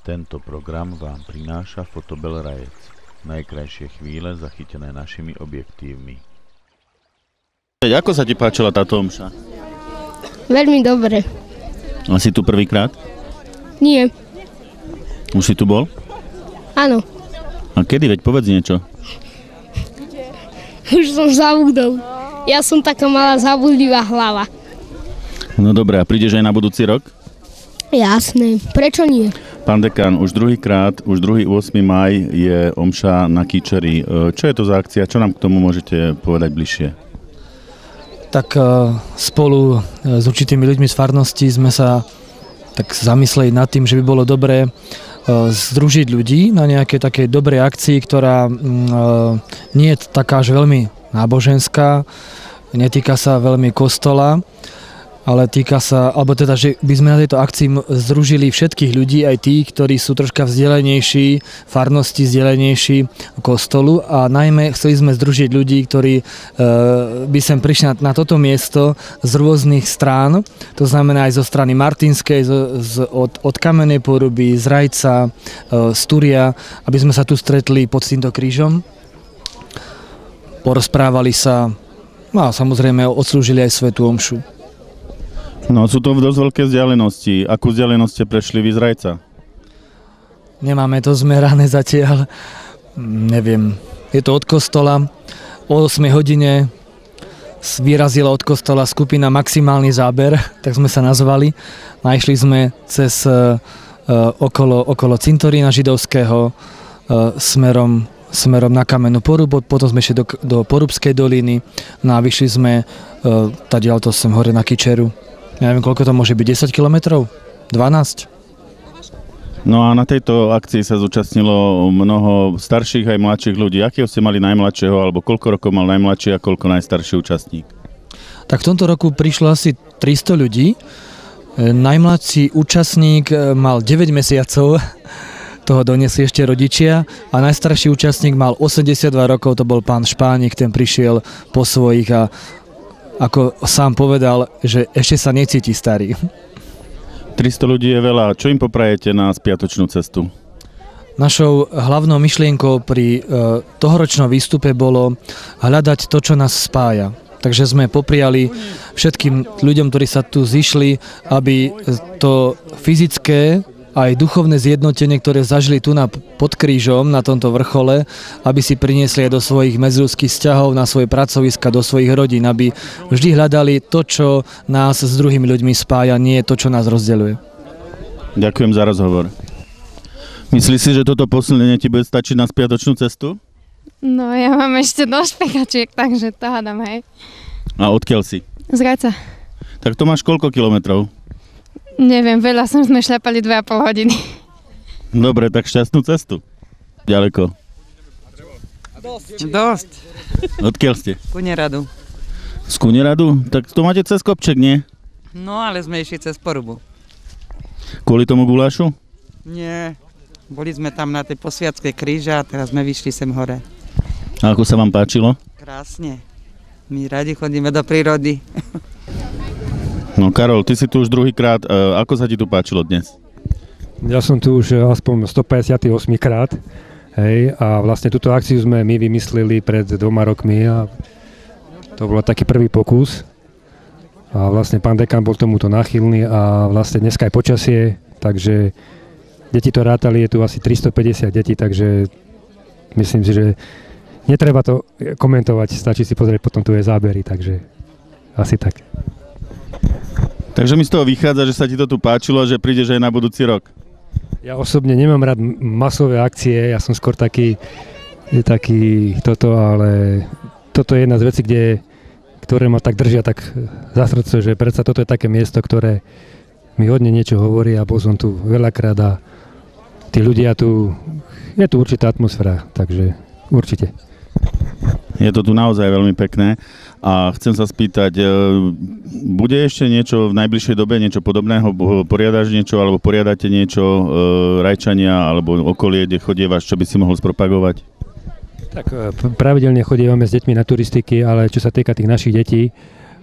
Tento program vám prináša Fotobel Rajec. Najkrajšie chvíle zachytené našimi objektívmi. Ako sa ti páčila táto omša? Veľmi dobre. A si tu prvýkrát? Nie. Už si tu bol? Áno. A kedy? Veď povedz niečo. Už som zabudol. Ja som taká malá zabudlivá hlava. No dobré, a prídeš aj na budúci rok? Jasné. Prečo nie? Pán dekán, už druhýkrát, už druhý 8. maj je omša na Kýčeri. Čo je to za akcia? Čo nám k tomu môžete povedať bližšie? Tak spolu s určitými ľuďmi z farnosti sme sa tak zamysleli nad tým, že by bolo dobré združiť ľudí na nejakej takej dobrej akcii, ktorá nie je taká až veľmi náboženská, netýka sa veľmi kostola, ale týka sa, alebo teda, že by sme na tejto akcii združili všetkých ľudí, aj tých, ktorí sú troška vzdelenejší, farnosti vzdelenejší kostolu, a najmä chceli sme združiť ľudí, ktorí by sem prišli na toto miesto z rôznych strán, to znamená aj zo strany Martinskej, od Kamenej Poruby, z Rajca, z Turia, aby sme sa tu stretli pod týmto krížom, porozprávali sa, a samozrejme odslúžili aj svätú omšu. No, sú to dosť veľké vzdialenosti. Akú vzdialenosť ste prešli vy z Rajca? Nemáme to zmerané zatiaľ. Neviem. Je to od kostola. O 8 hodine vyrazila od kostola skupina Maximálny záber, tak sme sa nazvali. Našli sme cez okolo cintorína židovského smerom na Kamennú Porubu, potom sme išli do Porubskej doliny, no a vyšli sme tadiaľto sem hore na Kýčeru. Ja neviem, koľko to môže byť, 10 kilometrov? 12? No a na tejto akcii sa zúčastnilo mnoho starších aj mladších ľudí. Akého ste mali najmladšieho, alebo koľko rokov mal najmladší a koľko najstarší účastník? Tak v tomto roku prišlo asi 300 ľudí. Najmladší účastník mal 9 mesiacov, toho doniesli ešte rodičia, a najstarší účastník mal 82 rokov, to bol pán Špánik, ten prišiel po svojich a ako sám povedal, že ešte sa necíti starý. 300 ľudí je veľa. Čo im poprajete na spiatočnú cestu? Našou hlavnou myšlienkou pri tohoročnom výstupe bolo hľadať to, čo nás spája. Takže sme popriali všetkým ľuďom, ktorí sa tu zišli, aby to fyzické aj duchovné zjednotenie, ktoré zažili tu pod krížom, na tomto vrchole, aby si priniesli aj do svojich medziľudských vzťahov, na svoje pracoviska, do svojich rodín, aby vždy hľadali to, čo nás s druhými ľuďmi spája, nie to, čo nás rozdeľuje. Ďakujem za rozhovor. Myslíš si, že toto posilnenie ti bude stačiť na spiatočnú cestu? No, ja mám ešte dosť pekačiek, takže to hádam, hej. A odkiaľ si? Z Rajca. Tak to máš koľko kilometrov? Neviem, veľa sme šľapali 2,5 hodiny. Dobre, tak šťastnú cestu. Ďaleko. Dosť. Odkiaľ ste? Z Kuneradu. Z Kuneradu? Tak to máte cez kopček, nie? No, ale sme išli cez Porubu. Kvôli tomu gulášu? Nie. Boli sme tam na tej posviatskej kríže a teraz sme vyšli sem hore. A ako sa vám páčilo? Krásne. My radi chodíme do prírody. No Karol, ty si tu už druhýkrát. Ako sa ti tu páčilo dnes? Ja som tu už aspoň 158 krát. Hej, a vlastne túto akciu sme my vymysleli pred 2 rokmi a to bol taký prvý pokus. A vlastne pán dekán bol tomuto náchylný a vlastne dneska aj počasie, takže deti to rátali, je tu asi 350 detí, takže myslím si, že netreba to komentovať, stačí si pozrieť potom tu je zábery, takže asi tak. Takže mi z toho vychádza, že sa ti to tu páčilo a že prídeš aj na budúci rok. Ja osobne nemám rád masové akcie, ja som skôr taký toto, ale toto je jedna z vecí, ktoré ma tak držia tak za srdce, že predsa toto je také miesto, ktoré mi hodne niečo hovorí a bol som tu veľakrát a tí ľudia je tu určitá atmosféra, takže určite. Je to tu naozaj veľmi pekné a chcem sa spýtať, bude ešte niečo v najbližšej dobe, niečo podobného? Poriadaš niečo alebo poriadate niečo Rajčania alebo okolie, kde chodievaš, čo by si mohol spropagovať? Tak pravidelne chodívame s deťmi na turistiky, ale čo sa týka tých našich detí,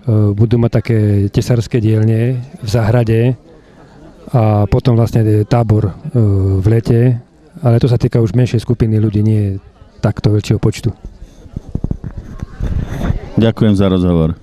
budú mať také tesárske dielne v záhrade a potom vlastne tábor v lete, ale to sa týka už menšej skupiny ľudí, nie takto väčšieho počtu. Ďakujem za rozhovor.